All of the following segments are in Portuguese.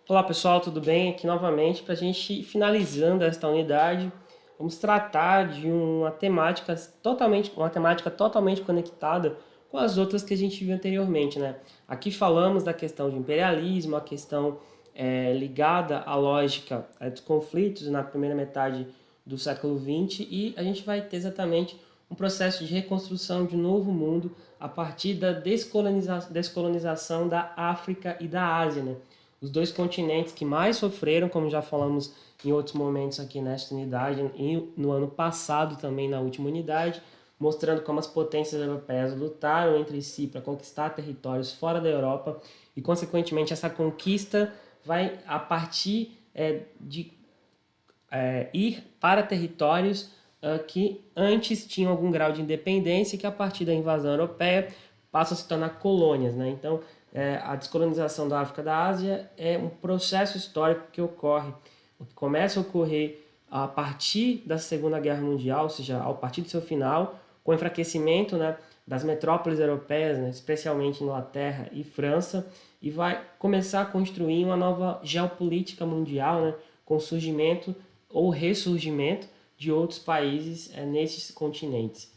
Olá pessoal, tudo bem? Aqui novamente para a gente finalizando esta unidade, vamos tratar de uma temática totalmente conectada com as outras que a gente viu anteriormente, né? Aqui falamos da questão de imperialismo, a questão ligada à lógica dos conflitos na primeira metade do século XX e a gente vai ter exatamente um processo de reconstrução de um novo mundo a partir da descolonização da África e da Ásia, né? Os dois continentes que mais sofreram, como já falamos em outros momentos aqui nesta unidade, e no ano passado também na última unidade, mostrando como as potências europeias lutaram entre si para conquistar territórios fora da Europa e, consequentemente, essa conquista vai a partir de ir para territórios que antes tinham algum grau de independência e que a partir da invasão europeia passam a se tornar colônias, né? Então, a descolonização da África e da Ásia é um processo histórico que ocorre, que começa a ocorrer a partir da Segunda Guerra Mundial, ou seja, a partir do seu final, com o enfraquecimento, né, das metrópoles europeias, né, especialmente Inglaterra e França, e vai começar a construir uma nova geopolítica mundial, né, com o surgimento ou ressurgimento de outros países nesses continentes.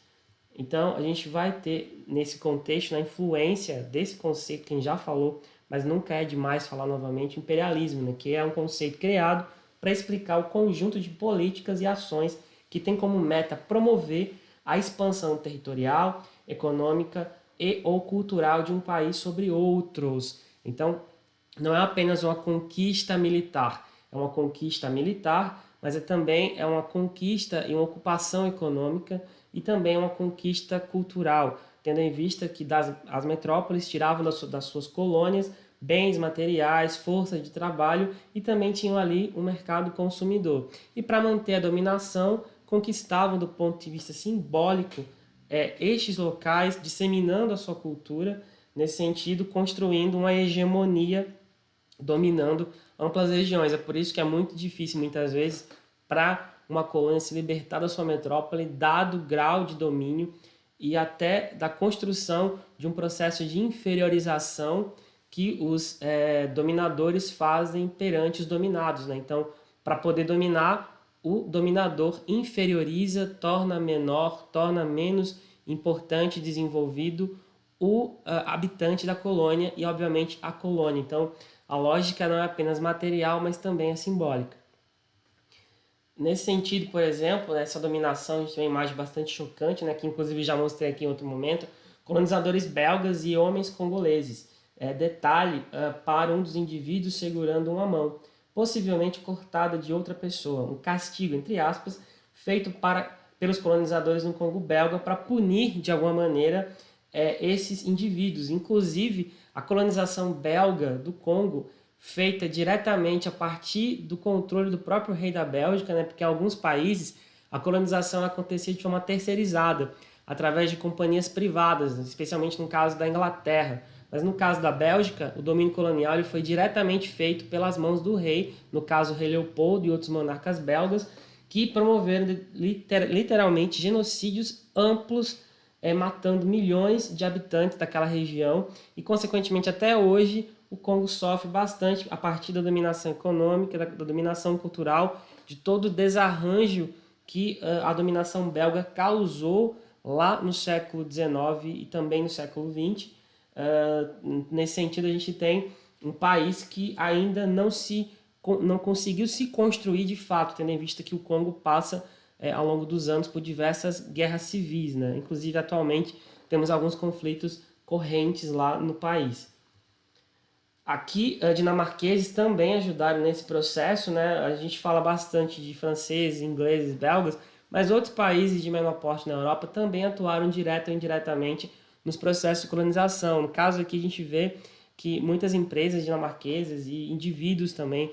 Então, a gente vai ter, nesse contexto, a influência desse conceito que a gente já falou, mas nunca é demais falar novamente, imperialismo, né? Que é um conceito criado para explicar o conjunto de políticas e ações que tem como meta promover a expansão territorial, econômica e ou cultural de um país sobre outros. Então, não é apenas uma conquista militar, é uma conquista militar, mas também é uma conquista e uma ocupação econômica e também uma conquista cultural, tendo em vista que as metrópoles tiravam das suas colônias bens materiais, força de trabalho e também tinham ali um mercado consumidor. E para manter a dominação, conquistavam do ponto de vista simbólico estes locais, disseminando a sua cultura, nesse sentido, construindo uma hegemonia dominando amplas regiões. É por isso que é muito difícil, muitas vezes, para uma colônia se libertar da sua metrópole, dado o grau de domínio e até da construção de um processo de inferiorização que os dominadores fazem perante os dominados, né? Então, para poder dominar, o dominador inferioriza, torna menor, torna menos importante, desenvolvido o habitante da colônia e, obviamente, a colônia. Então, a lógica não é apenas material, mas também é simbólica. Nesse sentido, por exemplo, essa dominação, a gente tem uma imagem bastante chocante, né, que inclusive já mostrei aqui em outro momento, colonizadores belgas e homens congoleses. Detalhe para um dos indivíduos segurando uma mão, possivelmente cortada de outra pessoa, um castigo, entre aspas, feito pelos colonizadores no Congo belga para punir, de alguma maneira, esses indivíduos. Inclusive, a colonização belga do Congo feita diretamente a partir do controle do próprio rei da Bélgica, né? Porque em alguns países a colonização acontecia de forma terceirizada, através de companhias privadas, especialmente no caso da Inglaterra. Mas no caso da Bélgica, o domínio colonial ele foi diretamente feito pelas mãos do rei, no caso o rei Leopoldo e outros monarcas belgas, que promoveram literalmente genocídios amplos, matando milhões de habitantes daquela região e, consequentemente, até hoje o Congo sofre bastante a partir da dominação econômica, da dominação cultural, de todo o desarranjo que a dominação belga causou lá no século XIX e também no século XX. Nesse sentido, a gente tem um país que ainda não conseguiu se construir de fato, tendo em vista que o Congo passa ao longo dos anos por diversas guerras civis, né? Inclusive atualmente temos alguns conflitos correntes lá no país. Aqui, dinamarqueses também ajudaram nesse processo, né? A gente fala bastante de franceses, ingleses, belgas, mas outros países de menor porte na Europa também atuaram direto ou indiretamente nos processos de colonização. No caso aqui, a gente vê que muitas empresas dinamarquesas e indivíduos também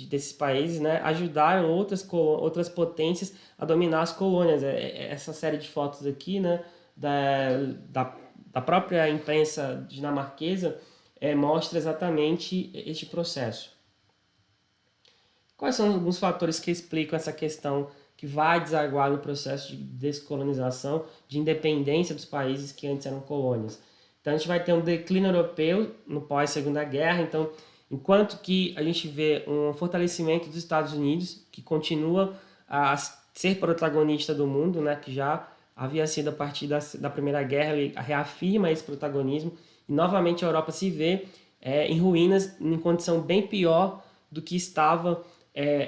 desses países, né, ajudaram outras potências a dominar as colônias. Essa série de fotos aqui, né, da, da própria imprensa dinamarquesa, mostra exatamente este processo. Quais são alguns fatores que explicam essa questão que vai desaguar no processo de descolonização, de independência dos países que antes eram colônias? Então a gente vai ter um declínio europeu no pós-Segunda Guerra, então Enquanto que a gente vê um fortalecimento dos Estados Unidos, que continua a ser protagonista do mundo, né, que já havia sido a partir da Primeira Guerra, ele reafirma esse protagonismo, e novamente a Europa se vê em ruínas, em condição bem pior do que estava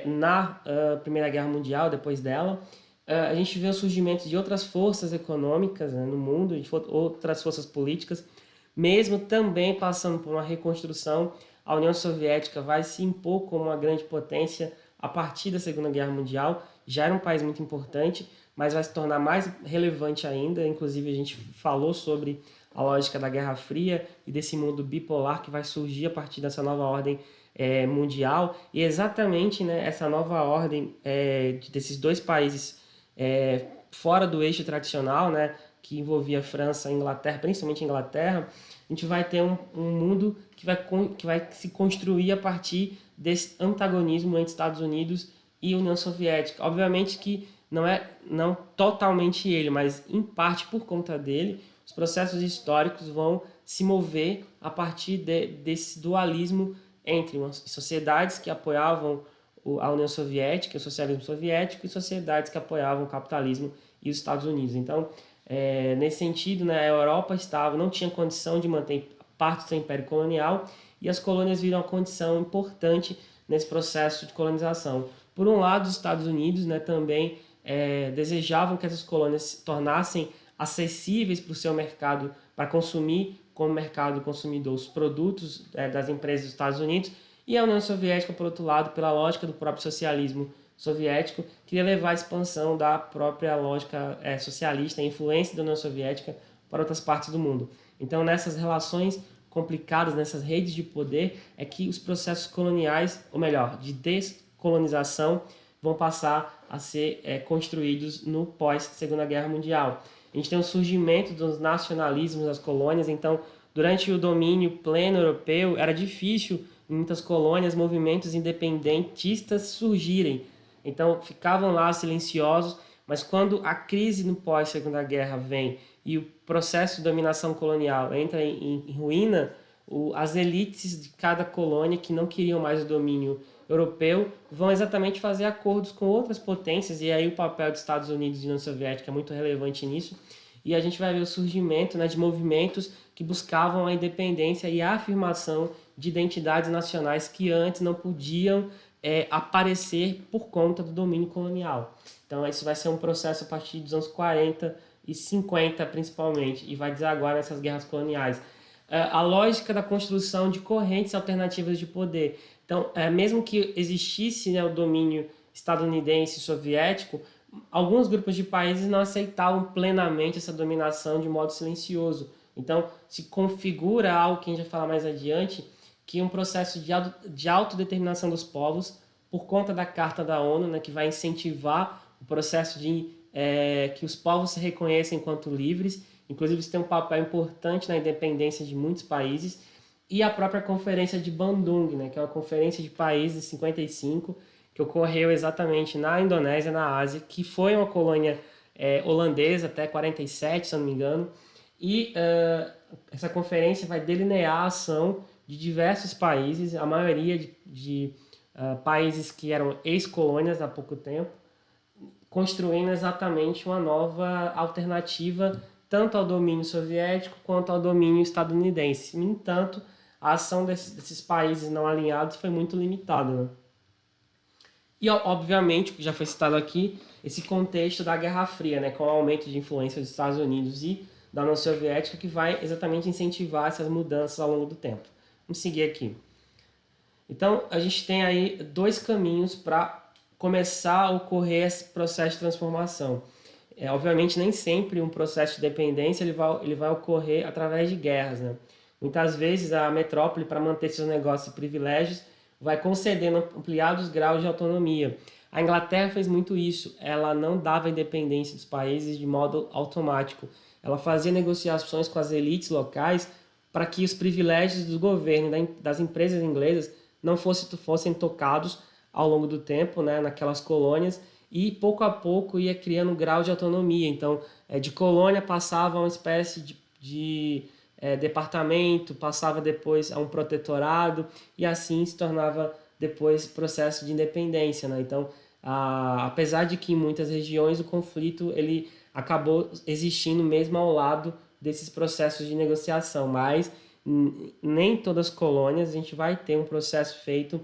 na Primeira Guerra Mundial, depois dela. A gente vê o surgimento de outras forças econômicas, né, no mundo, de outras forças políticas, mesmo também passando por uma reconstrução. A União Soviética vai se impor como uma grande potência a partir da Segunda Guerra Mundial. Já era um país muito importante, mas vai se tornar mais relevante ainda. Inclusive, a gente falou sobre a lógica da Guerra Fria e desse mundo bipolar que vai surgir a partir dessa nova ordem mundial. E exatamente, né, essa nova ordem desses dois países fora do eixo tradicional, né, que envolvia França e Inglaterra, principalmente Inglaterra, a gente vai ter um mundo que vai se construir a partir desse antagonismo entre Estados Unidos e União Soviética. Obviamente que não totalmente ele, mas em parte por conta dele, os processos históricos vão se mover a partir desse dualismo entre sociedades que apoiavam a União Soviética, o socialismo soviético, e sociedades que apoiavam o capitalismo e os Estados Unidos. Então, nesse sentido, né, a Europa não tinha condição de manter parte do seu império colonial, e as colônias viram uma condição importante nesse processo de colonização. Por um lado, os Estados Unidos, né, também desejavam que essas colônias se tornassem acessíveis para o seu mercado, para consumir como mercado consumidor os produtos das empresas dos Estados Unidos, e a União Soviética, por outro lado, pela lógica do próprio socialismo soviético, queria levar a expansão da própria lógica socialista, a influência da União Soviética para outras partes do mundo. Então, nessas relações complicadas, nessas redes de poder, é que os processos coloniais, ou melhor, de descolonização, vão passar a ser construídos no pós-Segunda Guerra Mundial. A gente tem o surgimento dos nacionalismos das colônias, então, durante o domínio pleno europeu, era difícil em muitas colônias movimentos independentistas surgirem. Então, ficavam lá silenciosos, mas quando a crise no pós-Segunda Guerra vem e o processo de dominação colonial entra em ruína, as elites de cada colônia que não queriam mais o domínio europeu vão exatamente fazer acordos com outras potências, e aí o papel dos Estados Unidos e União Soviética é muito relevante nisso, e a gente vai ver o surgimento, né, de movimentos que buscavam a independência e a afirmação de identidades nacionais que antes não podiam aparecer por conta do domínio colonial. Então, isso vai ser um processo a partir dos anos 40 e 50, principalmente, e vai desaguar nessas guerras coloniais. A lógica da construção de correntes alternativas de poder. Então, mesmo que existisse, né, o domínio estadunidense e soviético, alguns grupos de países não aceitavam plenamente essa dominação de modo silencioso. Então, se configura algo que a gente vai falar mais adiante, que um processo de autodeterminação dos povos, por conta da Carta da ONU, né, que vai incentivar o processo de que os povos se reconheçam enquanto livres. Inclusive, isso tem um papel importante na independência de muitos países. E a própria Conferência de Bandung, né, que é uma conferência de países de 55, que ocorreu exatamente na Indonésia, na Ásia, que foi uma colônia holandesa até 47, se eu não me engano. E essa conferência vai delinear a ação de diversos países, a maioria de países que eram ex-colônias há pouco tempo, construindo exatamente uma nova alternativa tanto ao domínio soviético quanto ao domínio estadunidense. No entanto, a ação desses países não alinhados foi muito limitada, né? E, obviamente, o que já foi citado aqui, esse contexto da Guerra Fria, né, com o aumento de influência dos Estados Unidos e da União Soviética, que vai exatamente incentivar essas mudanças ao longo do tempo. Vamos seguir aqui. Então, a gente tem aí dois caminhos para começar a ocorrer esse processo de transformação. Obviamente, nem sempre um processo de dependência ele vai ocorrer através de guerras, né? Muitas vezes, a metrópole, para manter seus negócios e privilégios, vai concedendo ampliados graus de autonomia. A Inglaterra fez muito isso. Ela não dava independência dos países de modo automático. Ela fazia negociações com as elites locais para que os privilégios do governo e das empresas inglesas não fossem tocados ao longo do tempo, né, naquelas colônias, e pouco a pouco ia criando um grau de autonomia. Então, de colônia passava a uma espécie de departamento, passava depois a um protetorado e assim se tornava depois processo de independência, né? Então, apesar de que em muitas regiões o conflito ele acabou existindo mesmo ao lado desses processos de negociação, mas nem todas as colônias a gente vai ter um processo feito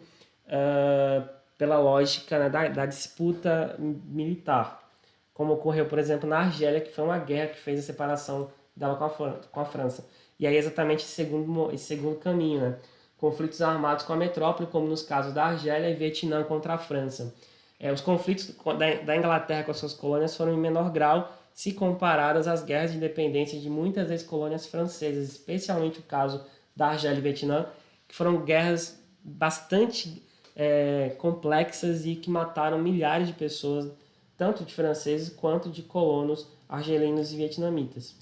pela lógica, né, da disputa militar, como ocorreu, por exemplo, na Argélia, que foi uma guerra que fez a separação dela com a França. E aí exatamente esse segundo caminho, né? Conflitos armados com a metrópole, como nos casos da Argélia e Vietnã contra a França. Os conflitos da Inglaterra com as suas colônias foram em menor grau se comparadas às guerras de independência de muitas ex-colônias francesas, especialmente o caso da Argélia e Vietnã, que foram guerras bastante complexas e que mataram milhares de pessoas, tanto de franceses quanto de colonos argelinos e vietnamitas.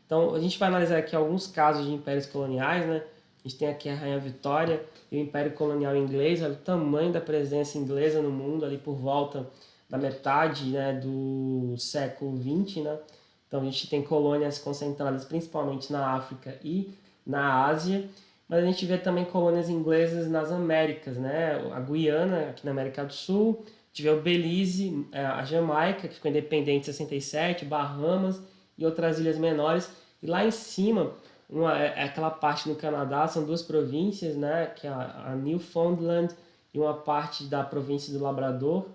Então, a gente vai analisar aqui alguns casos de impérios coloniais, né? A gente tem aqui a Rainha Vitória e o Império Colonial Inglês, olha o tamanho da presença inglesa no mundo, ali por volta da metade, né, do século XX, né? Então, a gente tem colônias concentradas principalmente na África e na Ásia, mas a gente vê também colônias inglesas nas Américas, né? A Guiana, aqui na América do Sul, tivemos o Belize, a Jamaica, que ficou independente em 67, Bahamas e outras ilhas menores. E lá em cima, aquela parte no Canadá, são duas províncias, né? Que é a Newfoundland e uma parte da província do Labrador,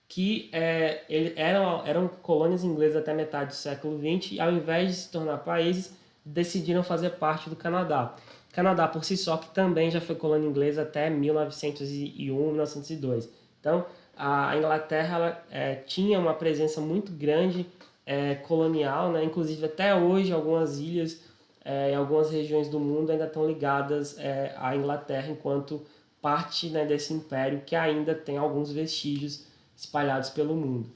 que eram colônias inglesas até metade do século XX e ao invés de se tornar países, decidiram fazer parte do Canadá. Canadá por si só, que também já foi colônia inglesa até 1901, 1902. Então, a Inglaterra tinha uma presença muito grande colonial, né? Inclusive até hoje algumas ilhas em algumas regiões do mundo ainda estão ligadas à Inglaterra enquanto parte, né, desse império que ainda tem alguns vestígios espalhados pelo mundo.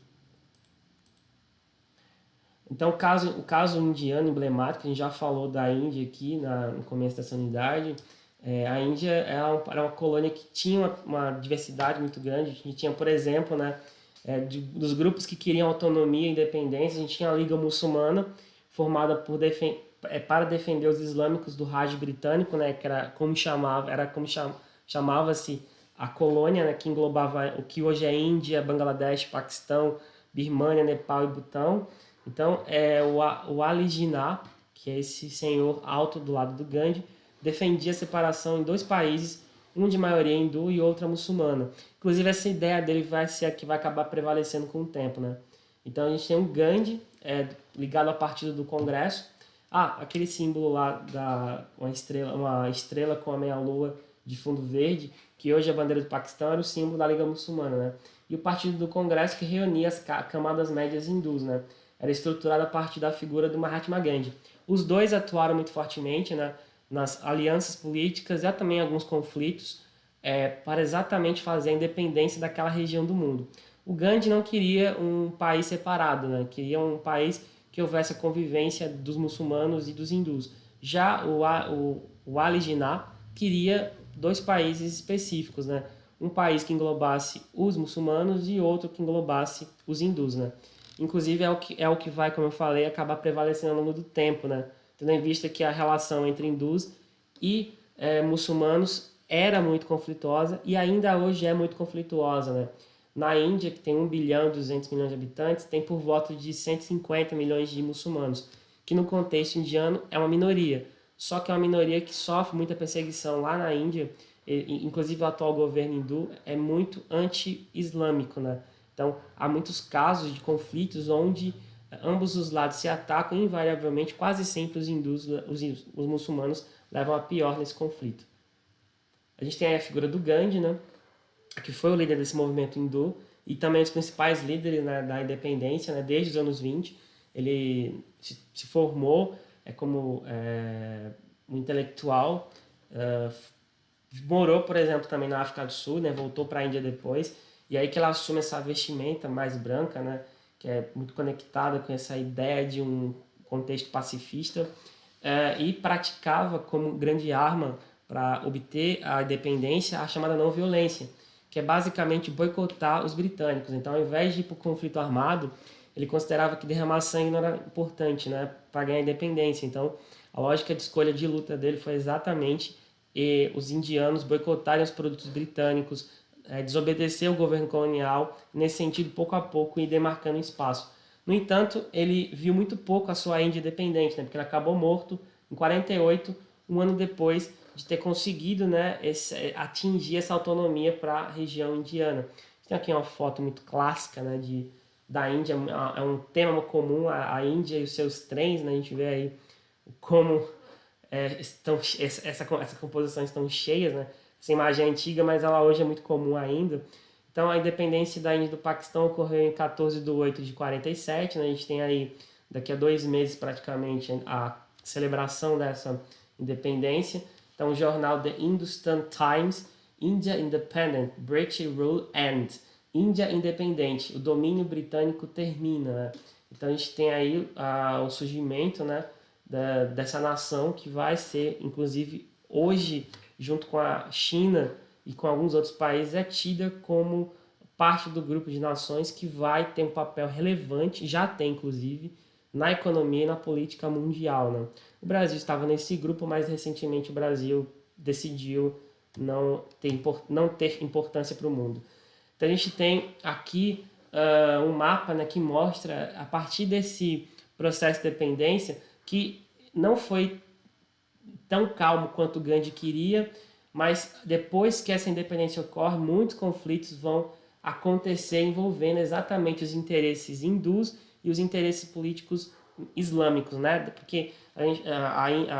Então, o caso indiano emblemático, a gente já falou da Índia aqui no começo dessa unidade. A Índia era uma colônia que tinha uma diversidade muito grande. A gente tinha, por exemplo, né, dos grupos que queriam autonomia e independência, a gente tinha a Liga Muçulmana, formada para defender os islâmicos do Raj britânico, né, que chamava-se a colônia, né, que englobava o que hoje é Índia, Bangladesh, Paquistão, Birmânia, Nepal e Butão. Então, o Ali Jinnah, que é esse senhor alto do lado do Gandhi, defendia a separação em dois países, um de maioria hindu e outra muçulmana. Inclusive, essa ideia dele vai ser a que vai acabar prevalecendo com o tempo, né? Então, a gente tem o Gandhi, ligado ao Partido do Congresso. Aquele símbolo lá, uma estrela com a meia-lua de fundo verde, que hoje é a bandeira do Paquistão, era o símbolo da Liga Muçulmana, né? E o Partido do Congresso, que reunia as camadas médias hindus, né? Era estruturado a partir da figura do Mahatma Gandhi. Os dois atuaram muito fortemente, né, nas alianças políticas e também alguns conflitos para exatamente fazer a independência daquela região do mundo. O Gandhi não queria um país separado, né? Queria um país que houvesse a convivência dos muçulmanos e dos hindus. Já o Ali Jinnah queria dois países específicos, né? Um país que englobasse os muçulmanos e outro que englobasse os hindus, né? Inclusive é o que vai, como eu falei, acabar prevalecendo ao longo do tempo, né? Tendo em vista que a relação entre hindus e muçulmanos era muito conflituosa e ainda hoje é muito conflituosa, né? Na Índia, que tem 1 bilhão e 200 milhões de habitantes, tem por volta de 150 milhões de muçulmanos, que no contexto indiano é uma minoria. Só que é uma minoria que sofre muita perseguição lá na Índia, inclusive o atual governo hindu é muito anti-islâmico, né? Então, há muitos casos de conflitos onde ambos os lados se atacam e, invariavelmente, quase sempre os hindus, os muçulmanos, levam a pior nesse conflito. A gente tem aí a figura do Gandhi, né, que foi o líder desse movimento hindu e também um dos principais líderes, né, da independência, né, desde os anos 20. Ele se formou como um intelectual, morou, por exemplo, também na África do Sul, né, voltou para a Índia depois, e aí que ela assume essa vestimenta mais branca, né, que é muito conectada com essa ideia de um contexto pacifista, e praticava como grande arma para obter a independência a chamada não violência, que é basicamente boicotar os britânicos. Então, ao invés de ir para o conflito armado, ele considerava que derramar sangue não era importante, né, para ganhar a independência. Então, A lógica de escolha de luta dele foi exatamente os indianos boicotarem os produtos britânicos, desobedecer o governo colonial, nesse sentido, pouco a pouco, ir demarcando espaço. No entanto, ele viu muito pouco a sua Índia independente, né, porque ele acabou morto em 48, um ano depois de ter conseguido, né, atingir essa autonomia para a região indiana. Tem aqui uma foto muito clássica, né, da Índia, é um tema comum, a Índia e os seus trens, né, a gente vê aí como essa composição estão cheias, né? Essa imagem é antiga, mas ela hoje é muito comum ainda. Então, a independência da Índia e do Paquistão ocorreu em 14 de 8 de 47, né? A gente tem aí, daqui a 2 meses praticamente, a celebração dessa independência. Então, o jornal The Hindustan Times, India Independent, British Rule Ends. Índia independente, o domínio britânico termina, né? Então, a gente tem aí o surgimento, né, dessa nação que vai ser, inclusive, hoje, junto com a China e com alguns outros países, é tida como parte do grupo de nações que vai ter um papel relevante, já tem, inclusive, na economia e na política mundial, né? O Brasil estava nesse grupo, mas recentemente o Brasil decidiu não ter importância para o mundo. Então a gente tem aqui um mapa, né, que mostra, a partir desse processo de dependência, que não foi tão calmo quanto o Gandhi queria, mas depois que essa independência ocorre, muitos conflitos vão acontecer envolvendo exatamente os interesses hindus e os interesses políticos islâmicos, né? Porque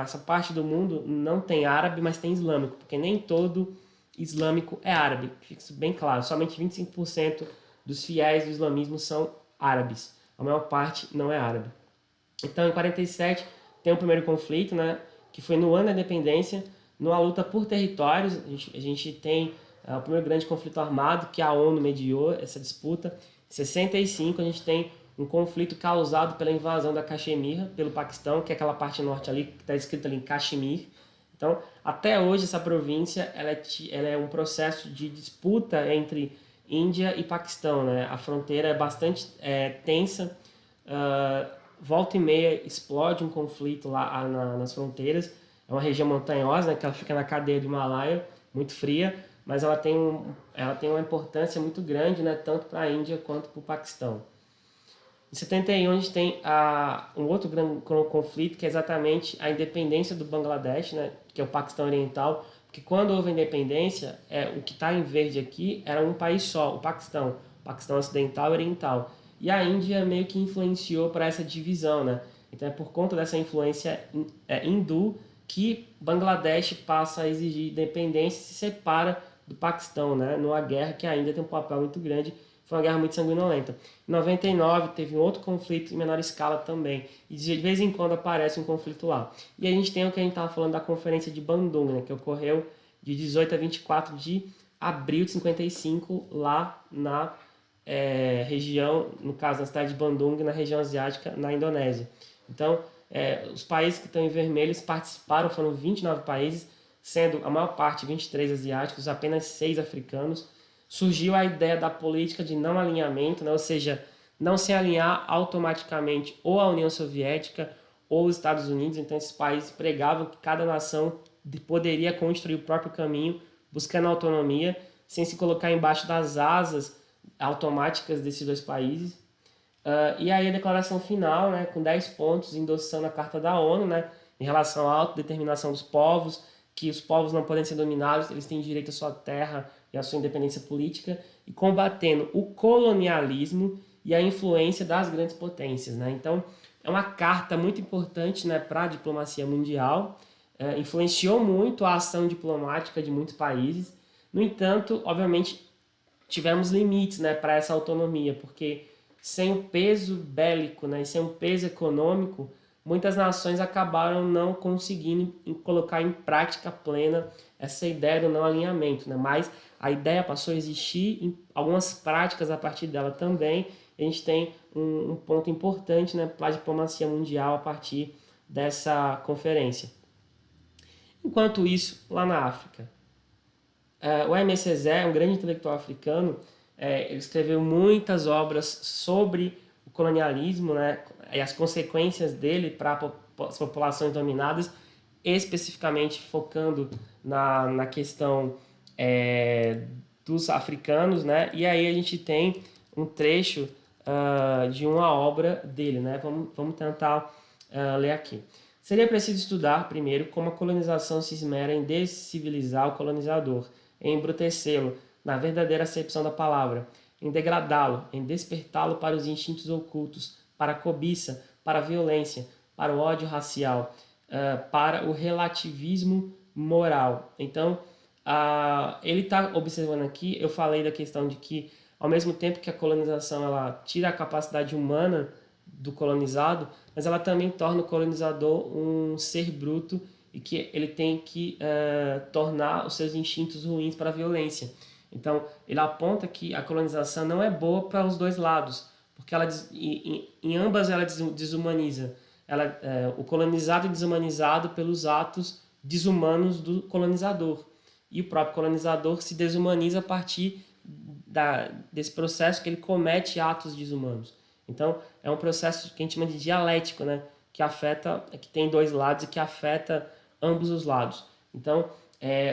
essa parte do mundo não tem árabe, mas tem islâmico, porque nem todo islâmico é árabe, fica isso bem claro. Somente 25% dos fiéis do islamismo são árabes, a maior parte não é árabe. Então, em 47, tem o primeiro conflito, né, que foi no ano da independência, numa luta por territórios. A gente tem o primeiro grande conflito armado, que a ONU mediou essa disputa. Em 65, a gente tem um conflito causado pela invasão da Caxemira pelo Paquistão, que é aquela parte norte ali, que está escrito ali em Caxemir. Então, até hoje, essa província ela é um processo de disputa entre Índia e Paquistão, né? A fronteira é bastante tensa, volta e meia explode um conflito lá nas fronteiras. É uma região montanhosa, né, que ela fica na cadeia do Himalaia, muito fria, mas ela tem uma importância muito grande, né, tanto para a Índia quanto para o Paquistão. Em 71 a gente tem um outro grande conflito, que é exatamente a independência do Bangladesh, né, que é o Paquistão Oriental, porque quando houve a independência, o que está em verde aqui era um país só, o Paquistão Ocidental e Oriental. E a Índia meio que influenciou para essa divisão, né? Então é por conta dessa influência hindu que Bangladesh passa a exigir independência e se separa do Paquistão, né? Numa guerra que a Índia tem um papel muito grande, foi uma guerra muito sanguinolenta. Em 99 teve um outro conflito em menor escala também, e de vez em quando aparece um conflito lá. E a gente tem o que a gente estava falando da Conferência de Bandung, né? Que ocorreu de 18 a 24 de abril de 55, lá na região, no caso na cidade de Bandung, na região asiática, na Indonésia. Então, os países que estão em vermelho participaram, foram 29 países, sendo a maior parte 23 asiáticos, apenas 6 africanos. Surgiu a ideia da política de não alinhamento, né? Ou seja, não se alinhar automaticamente ou à União Soviética ou aos Estados Unidos. Então, esses países pregavam que cada nação poderia construir o próprio caminho, buscando autonomia, sem se colocar embaixo das asas automáticas desses dois países. E aí a declaração final, né, com 10 pontos, endossando a Carta da ONU, né, em relação à autodeterminação dos povos, que os povos não podem ser dominados, eles têm direito à sua terra e à sua independência política, e combatendo o colonialismo e a influência das grandes potências, né? Então, é uma carta muito importante, né, para a diplomacia mundial, influenciou muito a ação diplomática de muitos países. No entanto, obviamente, tivemos limites, né, para essa autonomia, porque sem o peso bélico, né, e sem o peso econômico, muitas nações acabaram não conseguindo colocar em prática plena essa ideia do não alinhamento, né? Mas a ideia passou a existir em algumas práticas a partir dela também. A gente tem um ponto importante, né, para a diplomacia mundial a partir dessa conferência. Enquanto isso, lá na África, o Aimé Césaire, um grande intelectual africano, ele escreveu muitas obras sobre o colonialismo, né, e as consequências dele para a as populações dominadas, especificamente focando na questão dos africanos, né? E aí a gente tem um trecho de uma obra dele, né? Vamos tentar ler aqui. Seria preciso estudar, primeiro, como a colonização se esmera em descivilizar o colonizador, em embrutecê-lo, na verdadeira acepção da palavra, em degradá-lo, em despertá-lo para os instintos ocultos, para a cobiça, para a violência, para o ódio racial, para o relativismo moral. Então, ele está observando aqui, eu falei da questão de que, ao mesmo tempo que a colonização ela tira a capacidade humana do colonizado, mas ela também torna o colonizador um ser bruto e que ele tem que tornar os seus instintos ruins para a violência. Então, ele aponta que a colonização não é boa para os dois lados, porque ela, em ambas ela desumaniza. O colonizado é desumanizado pelos atos desumanos do colonizador. E o próprio colonizador se desumaniza a partir desse processo que ele comete atos desumanos. Então, é um processo que a gente chama de dialético, né? Que tem dois lados e que afeta ambos os lados. Então,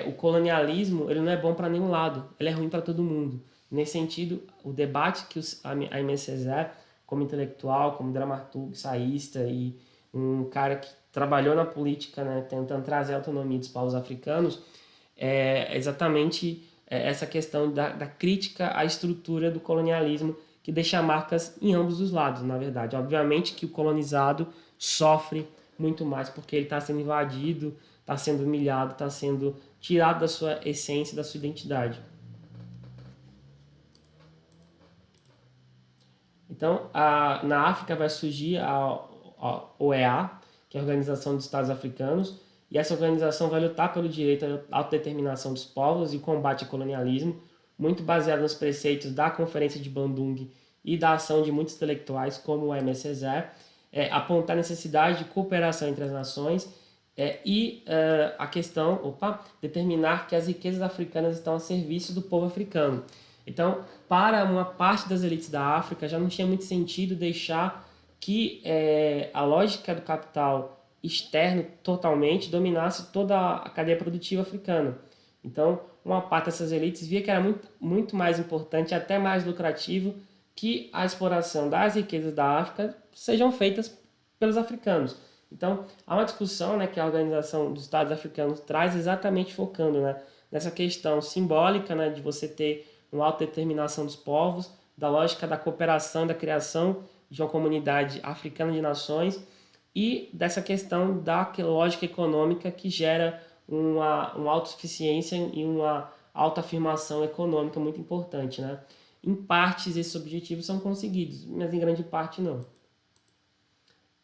o colonialismo ele não é bom para nenhum lado, ele é ruim para todo mundo. Nesse sentido, o debate que a Aimé Césaire, como intelectual, como dramaturgo, ensaísta e um cara que trabalhou na política, né, tentando trazer autonomia dos povos africanos, é exatamente essa questão da crítica à estrutura do colonialismo que deixa marcas em ambos os lados, na verdade. Obviamente que o colonizado sofre muito mais porque ele está sendo invadido, está sendo humilhado, está sendo tirado da sua essência, da sua identidade. Então, na África vai surgir a OEA, que é a Organização dos Estados Africanos, e essa organização vai lutar pelo direito à autodeterminação dos povos e combate ao colonialismo, muito baseado nos preceitos da Conferência de Bandung e da ação de muitos intelectuais, como o Aimé Césaire, apontar a necessidade de cooperação entre as nações a questão, determinar que as riquezas africanas estão a serviço do povo africano. Então, para uma parte das elites da África, já não tinha muito sentido deixar que a lógica do capital externo totalmente dominasse toda a cadeia produtiva africana. Então, uma parte dessas elites via que era muito, muito mais importante e até mais lucrativo que a exploração das riquezas da África sejam feitas pelos africanos. Então, há uma discussão, né, que a Organização dos Estados Africanos traz exatamente focando, né, nessa questão simbólica, né, de você ter uma autodeterminação dos povos, da lógica da cooperação, da criação de uma comunidade africana de nações e dessa questão da lógica econômica que gera uma autossuficiência e uma autoafirmação econômica muito importante, né? Em partes esses objetivos são conseguidos, mas em grande parte não.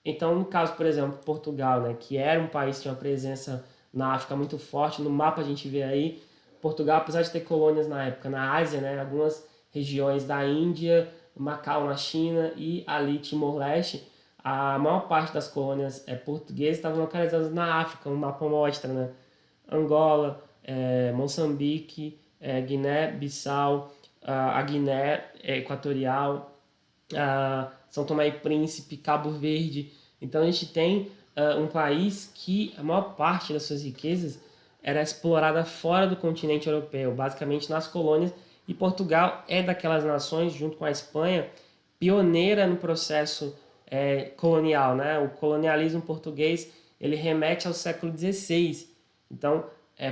Então, no caso, por exemplo, Portugal, né, que era um país que tinha uma presença na África muito forte, no mapa a gente vê aí, Portugal, apesar de ter colônias na época na Ásia, né, algumas regiões da Índia, Macau na China e ali Timor-Leste, a maior parte das colônias portuguesas estavam localizadas na África, um mapa mostra, né? Angola, Moçambique, Guiné-Bissau, a Guiné Equatorial, São Tomé e Príncipe, Cabo Verde. Então a gente tem um país que a maior parte das suas riquezas era explorada fora do continente europeu, basicamente nas colônias, e Portugal é daquelas nações, junto com a Espanha, pioneira no processo colonial, né? O colonialismo português ele remete ao século XVI. Então,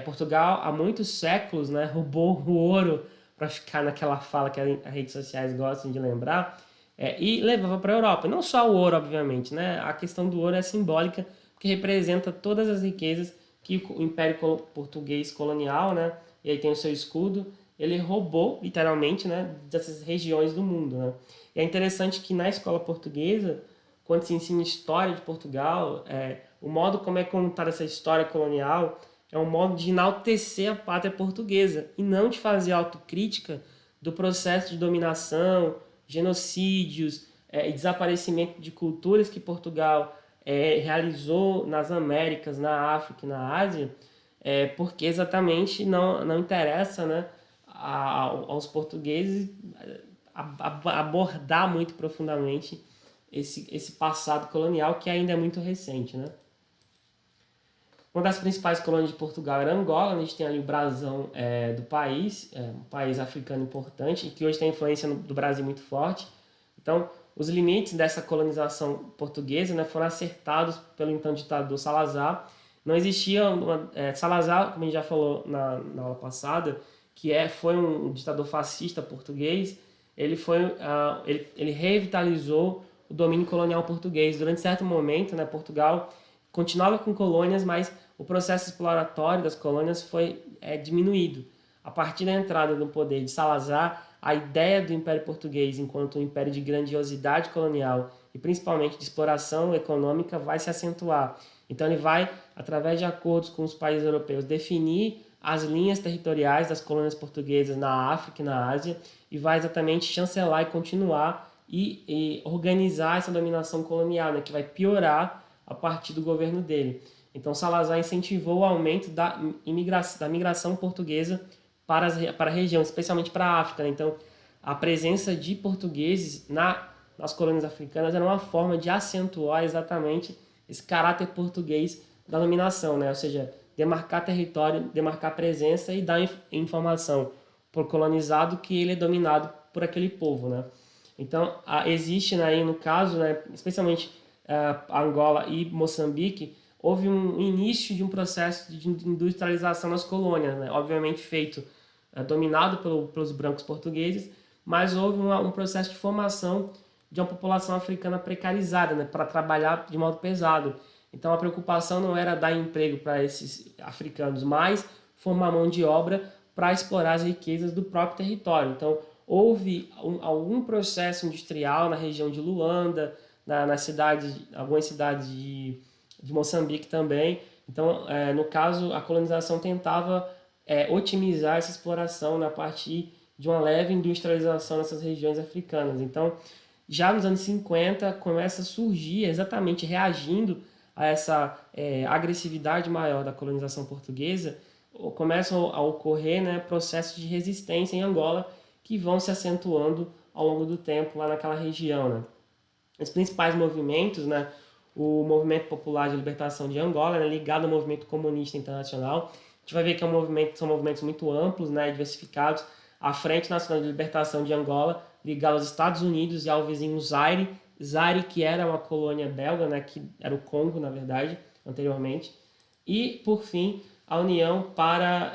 Portugal há muitos séculos, né, roubou o ouro, para ficar naquela fala que as redes sociais gostam de lembrar, e levava para a Europa. Não só o ouro, obviamente, né? A questão do ouro é simbólica, porque representa todas as riquezas que o Império Português colonial, né? E aí tem o seu escudo, ele roubou, literalmente, né, dessas regiões do mundo, né? E é interessante que na escola portuguesa, quando se ensina história de Portugal, o modo como é contada essa história colonial é um modo de enaltecer a pátria portuguesa e não de fazer autocrítica do processo de dominação, genocídios e desaparecimento de culturas que Portugal realizou nas Américas, na África e na Ásia, porque exatamente não interessa, né, aos portugueses abordar muito profundamente esse passado colonial que ainda é muito recente, né? Uma das principais colônias de Portugal era Angola, a gente tem ali o brasão do país, um país africano importante, e que hoje tem influência do Brasil muito forte. Então, os limites dessa colonização portuguesa, né, foram acertados pelo então ditador Salazar. Não existia Salazar, como a gente já falou na aula passada, foi um ditador fascista português. Ele revitalizou o domínio colonial português. Durante certo momento, né, Portugal continuava com colônias, mas o processo exploratório das colônias foi diminuído. A partir da entrada no poder de Salazar, a ideia do Império Português enquanto um império de grandiosidade colonial e principalmente de exploração econômica vai se acentuar. Então ele vai, através de acordos com os países europeus, definir as linhas territoriais das colônias portuguesas na África e na Ásia e vai exatamente chancelar e continuar e organizar essa dominação colonial, né, que vai piorar a partir do governo dele. Então Salazar incentivou o aumento da migração portuguesa para a região, especialmente para a África. Né? Então a presença de portugueses nas colônias africanas era uma forma de acentuar exatamente esse caráter português da dominação, né? Ou seja, demarcar território, demarcar presença e dar informação para o colonizado que ele é dominado por aquele povo, né? Então, existe, né, no caso, né, especialmente Angola e Moçambique, houve um início de um processo de industrialização nas colônias, né? Obviamente feito, dominado pelos brancos portugueses, mas houve um processo de formação de uma população africana precarizada, né, para trabalhar de modo pesado. Então a preocupação não era dar emprego para esses africanos, mas formar mão de obra para explorar as riquezas do próprio território. Então houve algum processo industrial na região de Luanda, algumas cidades de Moçambique também. Então, no caso, a colonização tentava otimizar essa exploração na partir de uma leve industrialização nessas regiões africanas. Então, já nos anos 50, começa a surgir, exatamente reagindo a essa agressividade maior da colonização portuguesa, começam a ocorrer, né, processos de resistência em Angola que vão se acentuando ao longo do tempo lá naquela região. Né? Os principais movimentos, né, o Movimento Popular de Libertação de Angola, né, ligado ao Movimento Comunista Internacional, a gente vai ver que são movimentos muito amplos, né, diversificados. A Frente Nacional de Libertação de Angola, ligada aos Estados Unidos e ao vizinho Zaire, que era uma colônia belga, né, que era o Congo, na verdade, anteriormente. E, por fim, a União para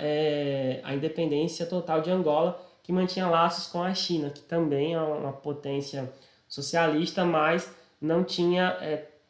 a Independência Total de Angola, que mantinha laços com a China, que também é uma potência socialista, mas não tinha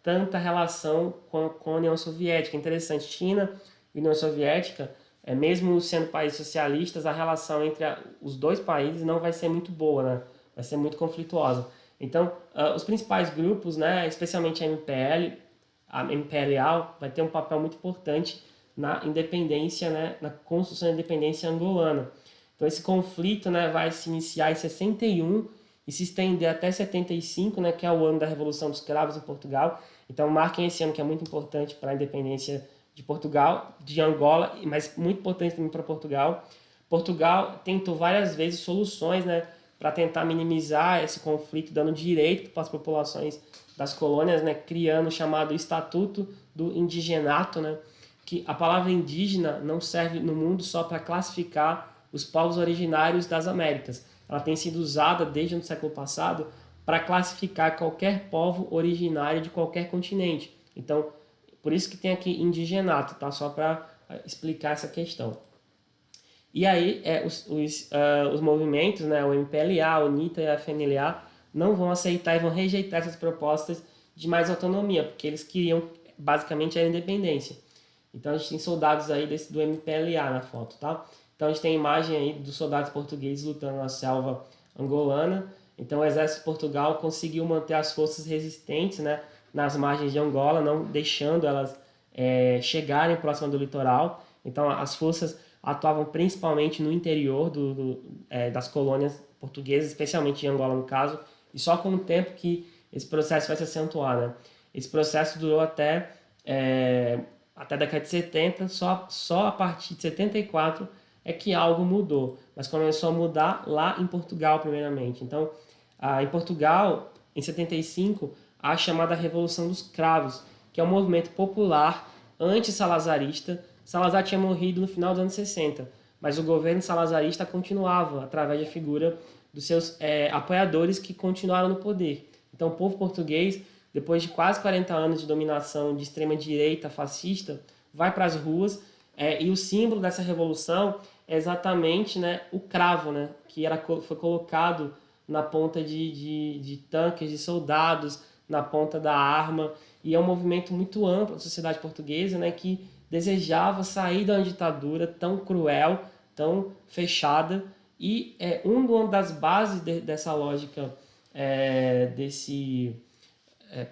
tanta relação com a União Soviética. Interessante, China e União Soviética, mesmo sendo países socialistas, a relação entre os dois países não vai ser muito boa, né? Vai ser muito conflituosa. Então, os principais grupos, né, especialmente a MPLA, vai ter um papel muito importante na independência, né, na construção da independência angolana. Então, esse conflito, né, vai se iniciar em 61 e se estender até 75, né, que é o ano da Revolução dos Cravos em Portugal. Então, marquem esse ano que é muito importante para a independência de Portugal, de Angola, mas muito importante também para Portugal. Portugal tentou várias vezes soluções, né, para tentar minimizar esse conflito, dando direito para as populações das colônias, né, criando o chamado Estatuto do Indigenato, né, que a palavra indígena não serve no mundo só para classificar os povos originários das Américas. Ela tem sido usada desde o século passado para classificar qualquer povo originário de qualquer continente. Então, por isso que tem aqui indigenato, tá? Só para explicar essa questão. E aí, os movimentos, né, o MPLA, o UNITA e a FNLA, não vão aceitar e vão rejeitar essas propostas de mais autonomia, porque eles queriam, basicamente, a independência. Então, a gente tem soldados aí do MPLA na foto, tá? Então, a gente tem a imagem aí dos soldados portugueses lutando na selva angolana. Então, o exército de Portugal conseguiu manter as forças resistentes, né, nas margens de Angola, não deixando elas chegarem próximo do litoral. Então, as forças atuavam principalmente no interior das colônias portuguesas, especialmente em Angola, no caso, e só com o tempo que esse processo vai se acentuar. Né? Esse processo durou até a década de 70, só a partir de 74 é que algo mudou, mas começou a mudar lá em Portugal, primeiramente. Então, em Portugal, em 75, há a chamada Revolução dos Cravos, que é um movimento popular anti-salazarista. Salazar tinha morrido no final dos anos 60, mas o governo salazarista continuava através da figura dos seus apoiadores que continuaram no poder. Então, o povo português, depois de quase 40 anos de dominação de extrema-direita fascista, vai para as ruas, e o símbolo dessa revolução é exatamente, né, o cravo, né, que foi colocado na ponta de tanques, de soldados, na ponta da arma, e é um movimento muito amplo da sociedade portuguesa, né, que desejava sair da ditadura tão cruel, tão fechada, e uma das bases dessa lógica, desse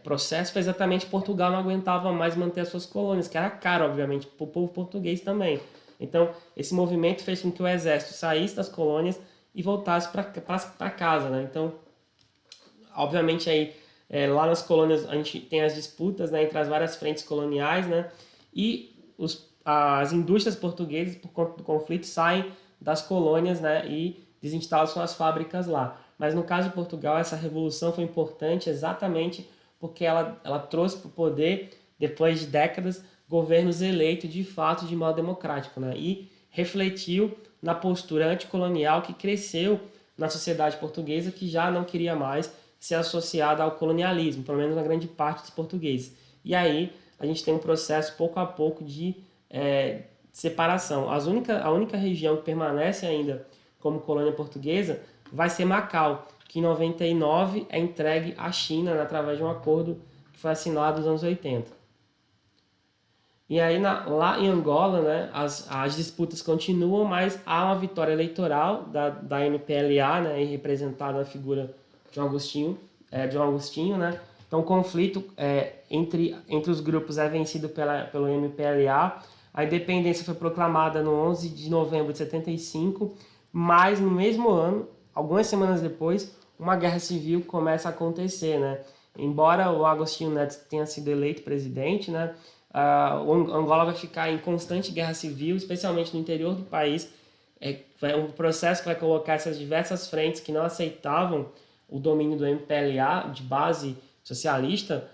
processo foi exatamente Portugal não aguentava mais manter as suas colônias, que era caro, obviamente, para o povo português também. Então, esse movimento fez com que o exército saísse das colônias e voltasse para casa, né? Então, obviamente, aí, lá nas colônias a gente tem as disputas, né, entre as várias frentes coloniais, né? E as indústrias portuguesas, por conta do conflito, saem das colônias, né, e desinstalam suas fábricas lá. Mas no caso de Portugal, essa revolução foi importante exatamente porque ela trouxe para o poder, depois de décadas, governos eleitos de fato de modo democrático, né? E refletiu na postura anticolonial que cresceu na sociedade portuguesa, que já não queria mais ser associada ao colonialismo, pelo menos na grande parte dos portugueses. E aí a gente tem um processo pouco a pouco de separação. A única região que permanece ainda como colônia portuguesa vai ser Macau, que em 99 é entregue à China, né, através de um acordo que foi assinado nos anos 80. E aí lá em Angola, né, as disputas continuam, mas há uma vitória eleitoral da MPLA, né, representada na figura de João Agostinho, né? Então o conflito entre os grupos é vencido pelo MPLA. A independência foi proclamada no 11 de novembro de 75, mas no mesmo ano, algumas semanas depois, uma guerra civil começa a acontecer, né? Embora o Agostinho Neto tenha sido eleito presidente, né, o Angola vai ficar em constante guerra civil, especialmente no interior do país. É um processo que vai colocar essas diversas frentes que não aceitavam o domínio do MPLA, de base socialista,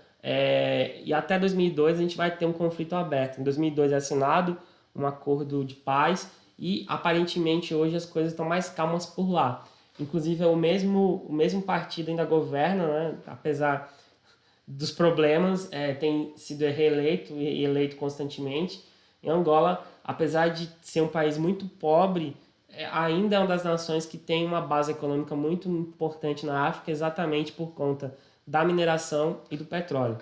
e até 2002 a gente vai ter um conflito aberto. Em 2002 é assinado um acordo de paz e aparentemente hoje as coisas estão mais calmas por lá. Inclusive o mesmo partido ainda governa, né? Apesar dos problemas, tem sido reeleito e eleito constantemente. Em Angola, apesar de ser um país muito pobre, ainda é uma das nações que tem uma base econômica muito importante na África, exatamente por conta da mineração e do petróleo.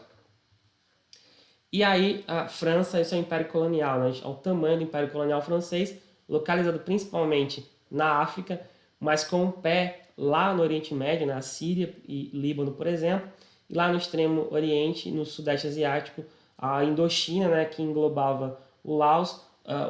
E aí a França, isso é o Império Colonial, né? É o tamanho do Império Colonial francês, localizado principalmente na África, mas com um pé lá no Oriente Médio, na Síria e Líbano, por exemplo, e lá no extremo Oriente, no Sudeste Asiático, a Indochina, né, que englobava o Laos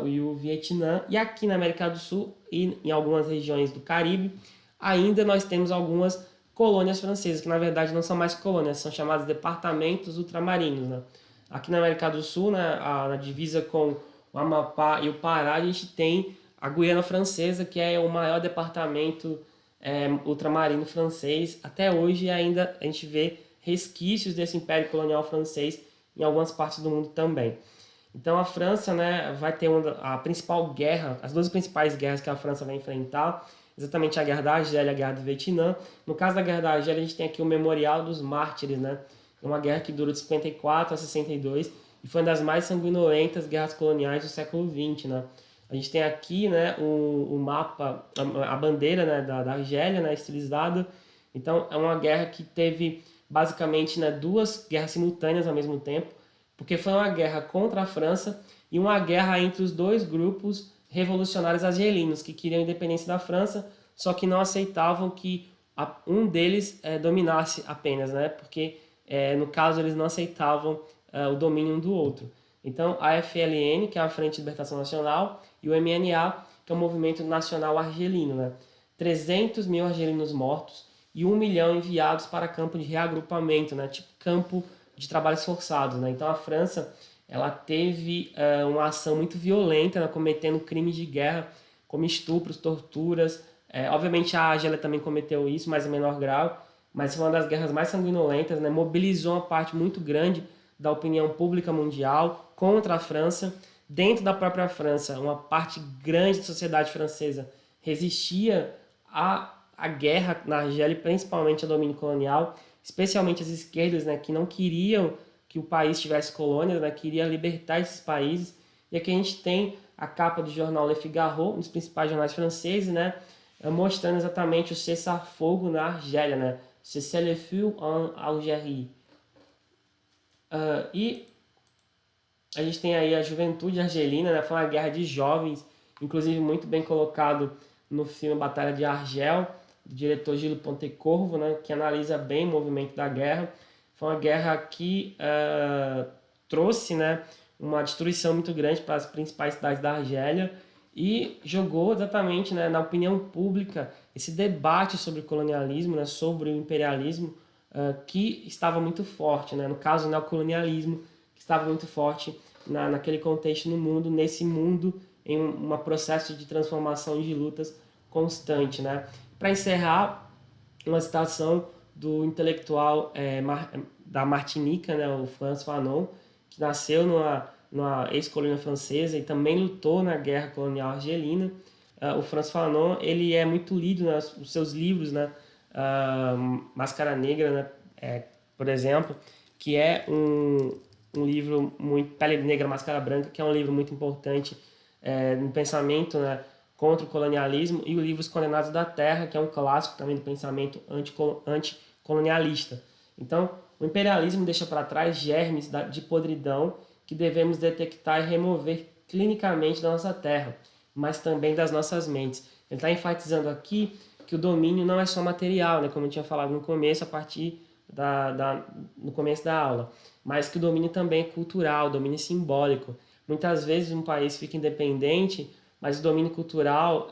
e o Vietnã, e aqui na América do Sul e em algumas regiões do Caribe, ainda nós temos algumas colônias francesas, que na verdade não são mais colônias, são chamados departamentos ultramarinos, né? Aqui na América do Sul, né, na divisa com o Amapá e o Pará, a gente tem a Guiana Francesa, que é o maior departamento ultramarino francês. Até hoje ainda a gente vê resquícios desse Império Colonial francês em algumas partes do mundo também. Então a França, né, vai ter a principal guerra, as duas principais guerras que a França vai enfrentar, exatamente a Guerra da Argélia e a Guerra do Vietnã. No caso da Guerra da Argélia, a gente tem aqui o Memorial dos Mártires, né? Uma guerra que dura de 54 a 62 e foi uma das mais sanguinolentas guerras coloniais do século XX, né? A gente tem aqui, né, o mapa, a bandeira, né, da Argélia, né, estilizada. Então é uma guerra que teve basicamente, né, duas guerras simultâneas ao mesmo tempo, porque foi uma guerra contra a França e uma guerra entre os dois grupos revolucionários argelinos que queriam a independência da França, só que não aceitavam que um deles dominasse apenas, né? Porque no caso eles não aceitavam o domínio um do outro. Então a FLN, que é a Frente de Libertação Nacional, e o MNA, que é o Movimento Nacional Argelino, né? 300 mil argelinos mortos e 1 milhão enviados para campo de reagrupamento, né? Tipo campo de trabalhos forçados, né? Então a França ela teve uma ação muito violenta, né, cometendo crimes de guerra, como estupros, torturas. Obviamente a Argélia também cometeu isso, mas em menor grau. Mas foi uma das guerras mais sanguinolentas, né? Mobilizou uma parte muito grande da opinião pública mundial contra a França. Dentro da própria França, uma parte grande da sociedade francesa resistia à guerra na Argélia, principalmente ao domínio colonial, especialmente as esquerdas, né, que não queriam que o país tivesse colônias, né, queria libertar esses países. E aqui a gente tem a capa do jornal Le Figaro, um dos principais jornais franceses, né, mostrando exatamente o cessar-fogo na Argélia, né, cessez-le-feu en Algérie. E a gente tem aí a juventude argelina, né, foi uma guerra de jovens, inclusive muito bem colocado no filme Batalha de Argel, do diretor Gilles Pontecorvo, né, que analisa bem o movimento da guerra. Foi uma guerra que trouxe, né, uma destruição muito grande para as principais cidades da Argélia e jogou exatamente, né, na opinião pública esse debate sobre o colonialismo, né, sobre o imperialismo, que estava muito forte, né, no caso o neocolonialismo, que estava muito forte naquele contexto no mundo, nesse mundo em um processo de transformação e de lutas constante, né. Para encerrar, uma citação do intelectual da Martinica, né, o Frantz Fanon, que nasceu numa ex-colônia francesa e também lutou na guerra colonial argelina. O Frantz Fanon, ele é muito lido nos seus livros, né, Máscara Negra, né, por exemplo, que é um livro muito... Pele Negra, Máscara Branca, que é um livro muito importante no pensamento, né, contra o colonialismo, e o livro Os Condenados da Terra, que é um clássico também do pensamento anticolonialista. Então, o imperialismo deixa para trás germes de podridão que devemos detectar e remover clinicamente da nossa terra, mas também das nossas mentes. Ele está enfatizando aqui que o domínio não é só material, né, como eu tinha falado no começo, a partir no começo da aula, mas que o domínio também é cultural, o domínio simbólico. Muitas vezes um país fica independente, mas o domínio cultural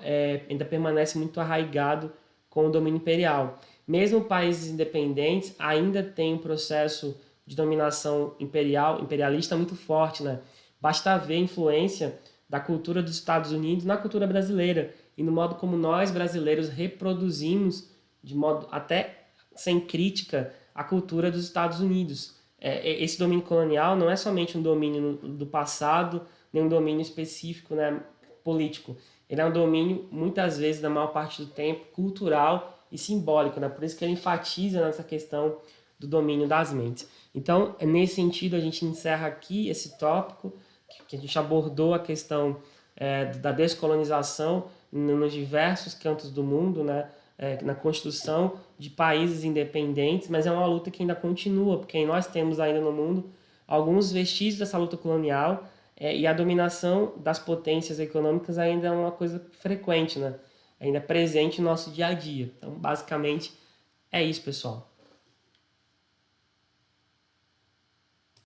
ainda permanece muito arraigado com o domínio imperial. Mesmo países independentes ainda têm um processo de dominação imperialista muito forte, né? Basta ver a influência da cultura dos Estados Unidos na cultura brasileira e no modo como nós brasileiros reproduzimos, de modo até sem crítica, a cultura dos Estados Unidos. Esse domínio colonial não é somente um domínio do passado, nem um domínio específico, né, político. Ele é um domínio, muitas vezes, na maior parte do tempo, cultural e simbólico, né? Por isso que ele enfatiza nessa questão do domínio das mentes. Então, nesse sentido, a gente encerra aqui esse tópico, que a gente abordou a questão da descolonização nos diversos cantos do mundo, né? Na construção de países independentes, mas é uma luta que ainda continua, porque nós temos ainda no mundo alguns vestígios dessa luta colonial, e a dominação das potências econômicas ainda é uma coisa frequente, né? Ainda é presente no nosso dia a dia. Então, basicamente, é isso, pessoal.